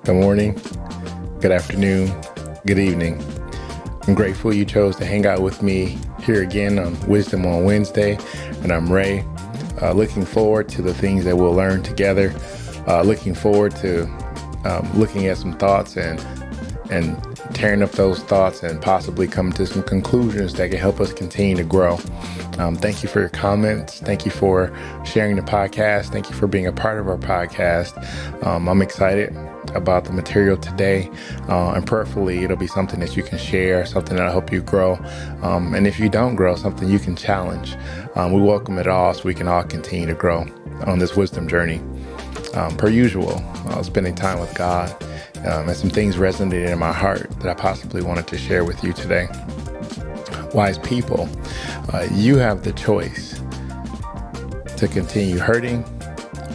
Good morning, good afternoon, good evening. I'm grateful you chose to hang out with me here again on Wisdom on Wednesday, and I'm Ray. Looking forward to the things that we'll learn together. Looking forward to looking at some thoughts and tearing up those thoughts and possibly come to some conclusions that can help us continue to grow. Thank you for your comments. Thank you for sharing the podcast. Thank you for being a part of our podcast. I'm excited about the material today, and prayerfully it'll be something that you can share, something that'll help you grow. And if you don't grow, something you can challenge. We welcome it all so we can all continue to grow on this wisdom journey. Per usual, I was spending time with God, and some things resonated in my heart that I possibly wanted to share with you today. Wise people, you have the choice to continue hurting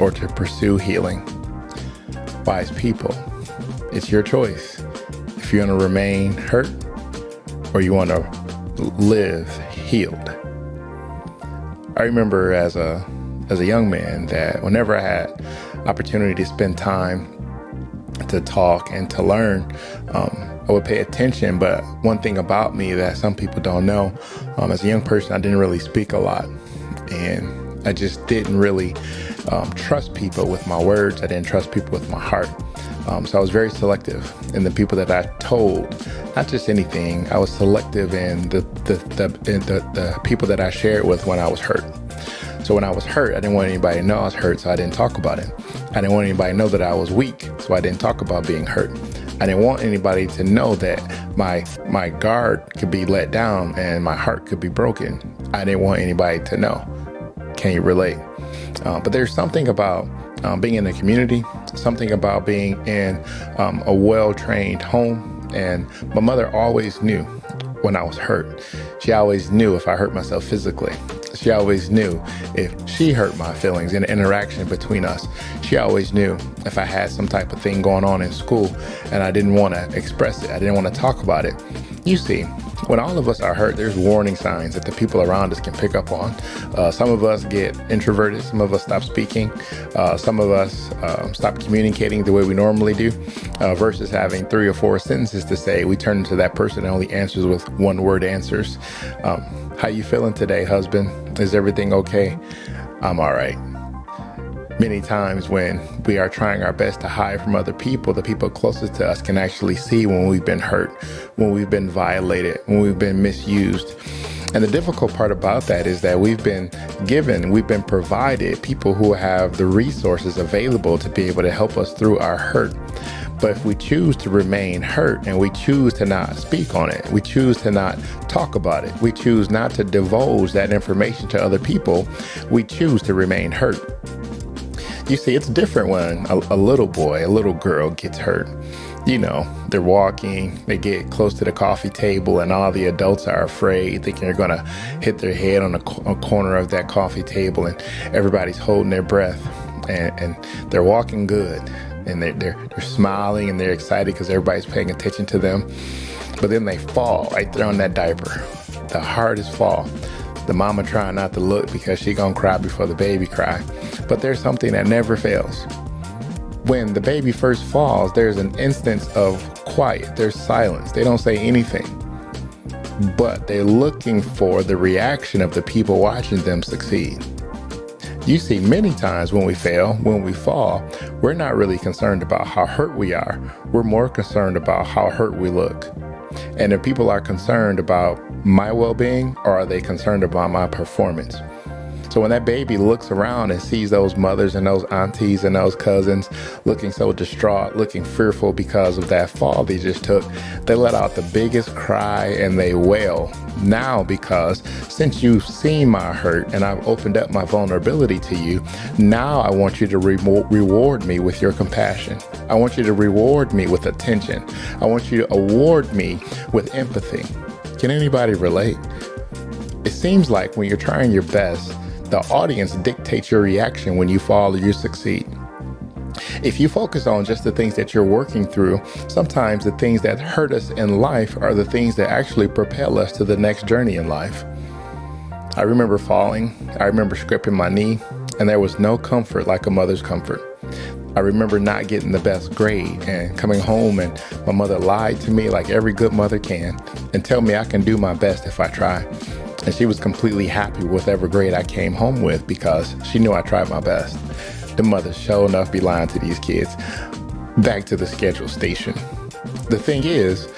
or to pursue healing. Wise people, it's your choice if you want to remain hurt or you want to live healed. I remember as a young man that whenever I had opportunity to spend time to talk and to learn, I would pay attention. But one thing about me that some people don't know, as a young person, I didn't really speak a lot, and I just didn't really trust people with my words. I didn't trust people with my heart. So I was very selective in the people that I told, not just anything. I was selective in the people that I shared with when I was hurt. So when I was hurt, I didn't want anybody to know I was hurt, so I didn't talk about it. I didn't want anybody to know that I was weak, so I didn't talk about being hurt. I didn't want anybody to know that my guard could be let down and my heart could be broken. I didn't want anybody to know. Can you relate? But there's something about being in a community, something about being in a well-trained home. And my mother always knew when I was hurt. She always knew if I hurt myself physically. She always knew if she hurt my feelings in the interaction between us. She always knew if I had some type of thing going on in school and I didn't want to express it, I didn't want to talk about it. You see, when all of us are hurt, there's warning signs that the people around us can pick up on. Some of us get introverted. Some of us stop speaking. Some of us stop communicating the way we normally do, versus having 3 or 4 sentences to say. We turn into that person that only answers with one-word answers. How you feeling today, husband? Is everything okay? I'm all right. Many times when we are trying our best to hide from other people, the people closest to us can actually see when we've been hurt, when we've been violated, when we've been misused. And the difficult part about that is that we've been provided people who have the resources available to be able to help us through our hurt. But if we choose to remain hurt and we choose to not speak on it, we choose to not talk about it, we choose not to divulge that information to other people, we choose to remain hurt. You see, it's different when a little boy, a little girl gets hurt. You know, they're walking, they get close to the coffee table and all the adults are afraid, thinking they're going to hit their head on a corner of that coffee table, and everybody's holding their breath, and they're walking good, and they're smiling and they're excited because everybody's paying attention to them. But then they fall right there on that diaper, the hardest fall. The mama trying not to look because she gonna cry before the baby cry. But there's something that never fails. When the baby first falls, there's an instance of quiet. There's silence. They don't say anything. But they're looking for the reaction of the people watching them succeed. You see, many times when we fail, when we fall, we're not really concerned about how hurt we are. We're more concerned about how hurt we look. And if people are concerned about my well-being, or are they concerned about my performance? So when that baby looks around and sees those mothers and those aunties and those cousins looking so distraught, looking fearful because of that fall they just took, they let out the biggest cry and they wail. Now, because since you've seen my hurt and I've opened up my vulnerability to you, now I want you to reward me with your compassion. I want you to reward me with attention. I want you to award me with empathy. Can anybody relate? It seems like when you're trying your best, the audience dictates your reaction when you fall or you succeed. If you focus on just the things that you're working through, sometimes the things that hurt us in life are the things that actually propel us to the next journey in life. I remember falling. I remember scraping my knee, and there was no comfort like a mother's comfort. I remember not getting the best grade and coming home and my mother lied to me like every good mother can and tell me I can do my best if I try. And she was completely happy with whatever grade I came home with because she knew I tried my best. The mothers sure enough be lying to these kids. Back to the schedule station. The thing is,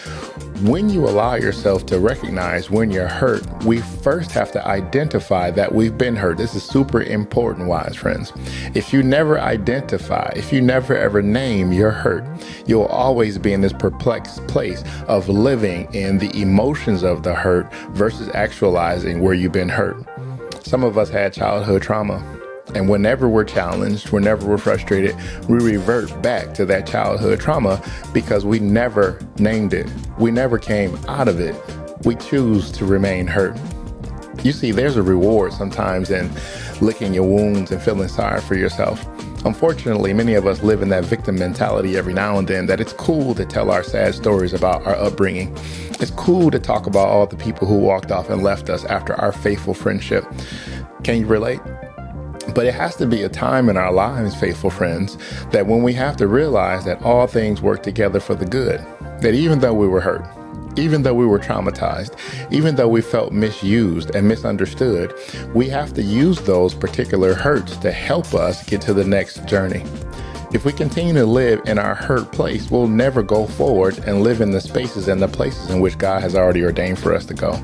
when you allow yourself to recognize when you're hurt, we first have to identify that we've been hurt. This is super important, wise friends. If you never identify, if you never ever name your hurt, you'll always be in this perplexed place of living in the emotions of the hurt versus actualizing where you've been hurt. Some of us had childhood trauma. And whenever we're challenged, whenever we're frustrated, we revert back to that childhood trauma because we never named it. We never came out of it. We choose to remain hurt. You see, there's a reward sometimes in licking your wounds and feeling sorry for yourself. Unfortunately, many of us live in that victim mentality every now and then, that it's cool to tell our sad stories about our upbringing. It's cool to talk about all the people who walked off and left us after our faithful friendship. Can you relate? But it has to be a time in our lives, faithful friends, that when we have to realize that all things work together for the good, that even though we were hurt, even though we were traumatized, even though we felt misused and misunderstood, we have to use those particular hurts to help us get to the next journey. If we continue to live in our hurt place, we'll never go forward and live in the spaces and the places in which God has already ordained for us to go.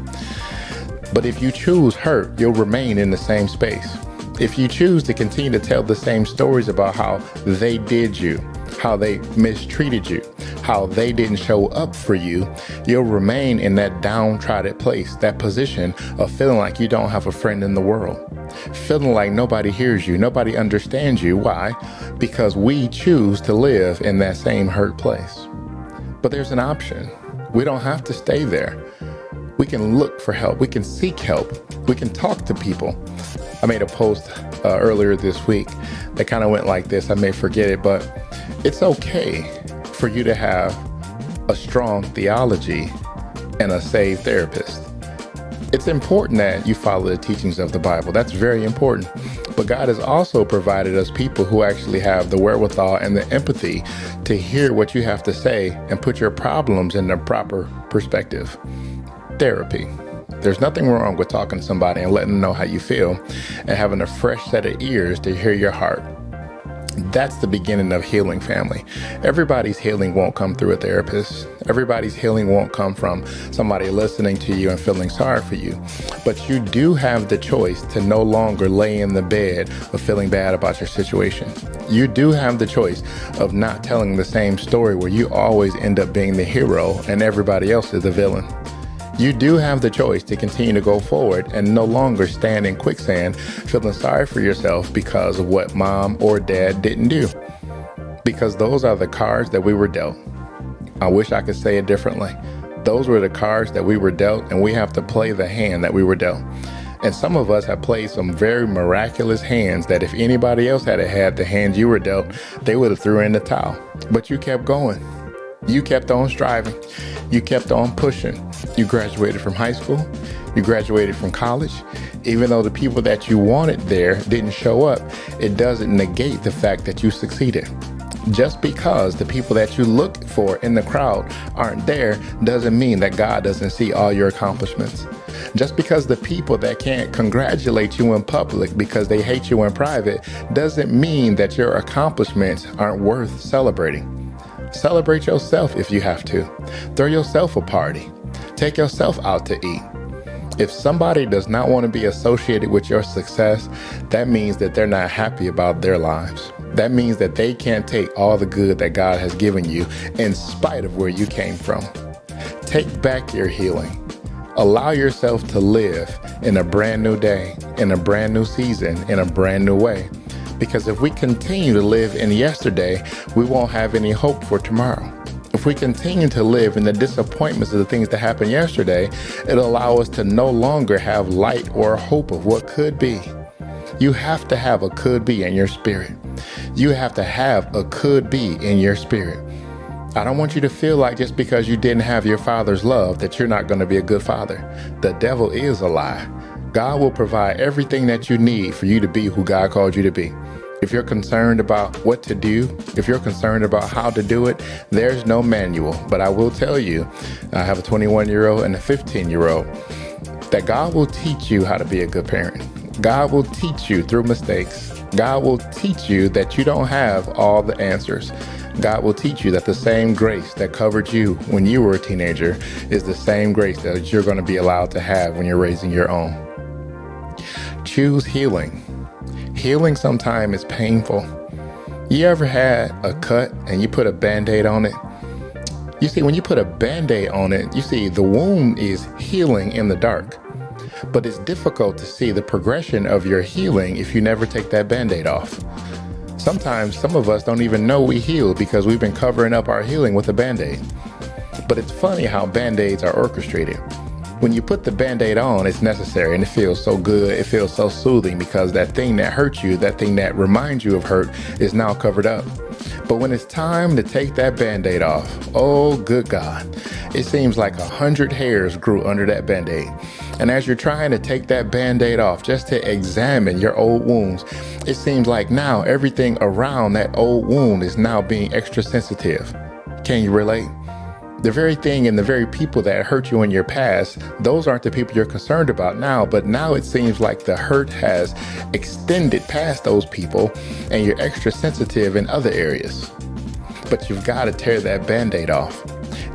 But if you choose hurt, you'll remain in the same space. If you choose to continue to tell the same stories about how they did you, how they mistreated you, how they didn't show up for you, you'll remain in that downtrodden place, that position of feeling like you don't have a friend in the world, feeling like nobody hears you, nobody understands you. Why? Because we choose to live in that same hurt place. But there's an option. We don't have to stay there. We can look for help. We can seek help. We can talk to people. I made a post earlier this week that kind of went like this. I may forget it, but it's okay for you to have a strong theology and a saved therapist. It's important that you follow the teachings of the Bible. That's very important. But God has also provided us people who actually have the wherewithal and the empathy to hear what you have to say and put your problems in the proper perspective. Therapy. There's nothing wrong with talking to somebody and letting them know how you feel and having a fresh set of ears to hear your heart. That's the beginning of healing, family. Everybody's healing won't come through a therapist. Everybody's healing won't come from somebody listening to you and feeling sorry for you. But you do have the choice to no longer lay in the bed of feeling bad about your situation. You do have the choice of not telling the same story where you always end up being the hero and everybody else is the villain. You do have the choice to continue to go forward and no longer stand in quicksand feeling sorry for yourself because of what mom or dad didn't do. Because those are the cards that we were dealt. I wish I could say it differently. Those were the cards that we were dealt, and we have to play the hand that we were dealt. And some of us have played some very miraculous hands that if anybody else had had the hand you were dealt, they would have threw in the towel. But you kept going. You kept on striving. You kept on pushing. You graduated from high school. You graduated from college. Even though the people that you wanted there didn't show up, it doesn't negate the fact that you succeeded. Just because the people that you look for in the crowd aren't there doesn't mean that God doesn't see all your accomplishments. Just because the people that can't congratulate you in public because they hate you in private doesn't mean that your accomplishments aren't worth celebrating. Celebrate yourself if you have to. Throw yourself a party. Take yourself out to eat. If somebody does not want to be associated with your success, that means that they're not happy about their lives. That means that they can't take all the good that God has given you in spite of where you came from. Take back your healing. Allow yourself to live in a brand new day, in a brand new season, in a brand new way. Because if we continue to live in yesterday, we won't have any hope for tomorrow. If we continue to live in the disappointments of the things that happened yesterday, it'll allow us to no longer have light or hope of what could be. You have to have a could be in your spirit. You have to have a could be in your spirit. I don't want you to feel like just because you didn't have your father's love that you're not going to be a good father. The devil is a lie. God will provide everything that you need for you to be who God called you to be. If you're concerned about what to do, if you're concerned about how to do it, there's no manual. But I will tell you, I have a 21-year-old and a 15-year-old, that God will teach you how to be a good parent. God will teach you through mistakes. God will teach you that you don't have all the answers. God will teach you that the same grace that covered you when you were a teenager is the same grace that you're going to be allowed to have when you're raising your own. Choose healing. Healing sometimes is painful. You ever had a cut and you put a Band-Aid on it? You see, when you put a Band-Aid on it, you see the wound is healing in the dark. But it's difficult to see the progression of your healing if you never take that Band-Aid off. Sometimes some of us don't even know we healed because we've been covering up our healing with a Band-Aid. But it's funny how Band-Aids are orchestrated. When you put the Band-Aid on, it's necessary and it feels so good. It feels so soothing because that thing that hurt you, that thing that reminds you of hurt, is now covered up. But when it's time to take that Band-Aid off, oh, good God, it seems like 100 hairs grew under that Band-Aid. And as you're trying to take that Band-Aid off just to examine your old wounds, it seems like now everything around that old wound is now being extra sensitive. Can you relate? The very thing and the very people that hurt you in your past, those aren't the people you're concerned about now, but now it seems like the hurt has extended past those people and you're extra sensitive in other areas. But you've got to tear that Band-Aid off.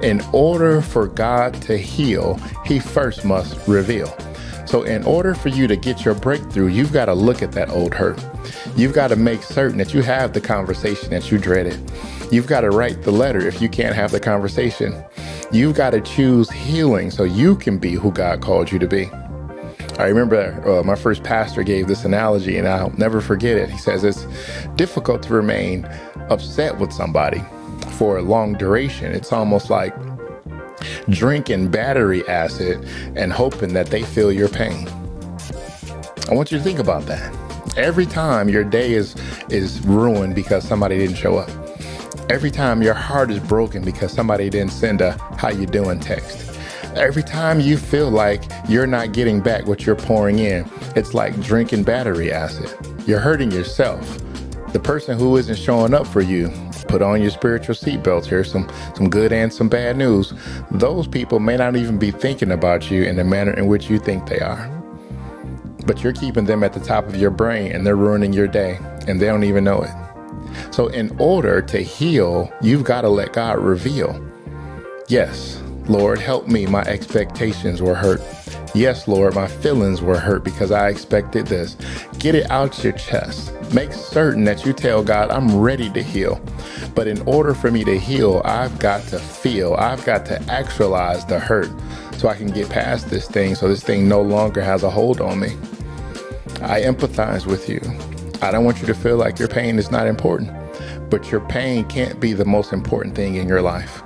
In order for God to heal, He first must reveal. So in order for you to get your breakthrough, you've got to look at that old hurt. You've got to make certain that you have the conversation that you dreaded. You've got to write the letter if you can't have the conversation. You've got to choose healing so you can be who God called you to be. I remember my first pastor gave this analogy and I'll never forget it. He says it's difficult to remain upset with somebody for a long duration. It's almost like drinking battery acid and hoping that they feel your pain. I want you to think about that. Every time your day is ruined because somebody didn't show up. Every time your heart is broken because somebody didn't send a "how you doing" text. Every time you feel like you're not getting back what you're pouring in, it's like drinking battery acid. You're hurting yourself. The person who isn't showing up for you, put on your spiritual seatbelts. Here's some good and some bad news. Those people may not even be thinking about you in the manner in which you think they are. But you're keeping them at the top of your brain and they're ruining your day and they don't even know it. So in order to heal, you've got to let God reveal. Yes, Lord, help me. My expectations were hurt. Yes, Lord, my feelings were hurt because I expected this. Get it out your chest. Make certain that you tell God, I'm ready to heal. But in order for me to heal, I've got to feel. I've got to actualize the hurt so I can get past this thing so this thing no longer has a hold on me. I empathize with you. I don't want you to feel like your pain is not important, but your pain can't be the most important thing in your life.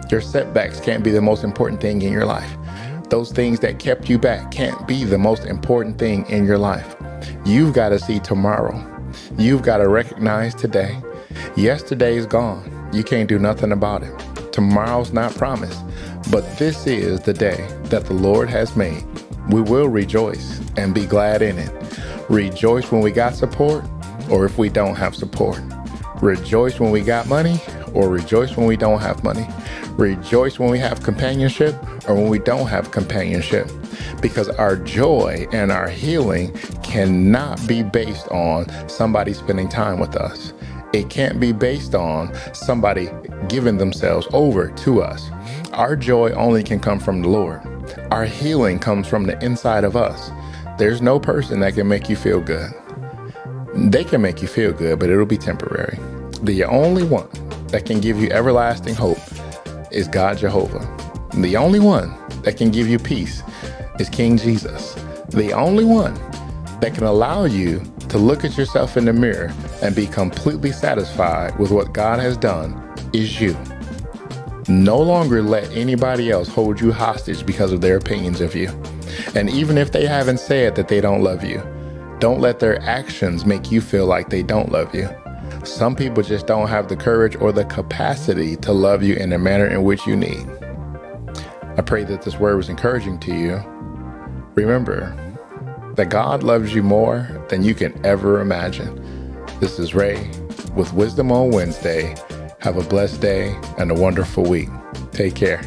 Your setbacks can't be the most important thing in your life. Those things that kept you back can't be the most important thing in your life. You've got to see tomorrow. You've got to recognize today. Yesterday's gone. You can't do nothing about it. Tomorrow's not promised, but this is the day that the Lord has made. We will rejoice and be glad in it. Rejoice when we got support or if we don't have support. Rejoice when we got money or rejoice when we don't have money. Rejoice when we have companionship or when we don't have companionship. Because our joy and our healing cannot be based on somebody spending time with us. It can't be based on somebody giving themselves over to us. Our joy only can come from the Lord. Our healing comes from the inside of us. There's no person that can make you feel good. They can make you feel good, but it'll be temporary. The only one that can give you everlasting hope is God Jehovah. The only one that can give you peace is King Jesus. The only one that can allow you to look at yourself in the mirror and be completely satisfied with what God has done is you. No longer let anybody else hold you hostage because of their opinions of you. And even if they haven't said that they don't love you, don't let their actions make you feel like they don't love you. Some people just don't have the courage or the capacity to love you in the manner in which you need. I pray that this word was encouraging to you. Remember that God loves you more than you can ever imagine. This is Ray with Wisdom on Wednesday. Have a blessed day and a wonderful week. Take care.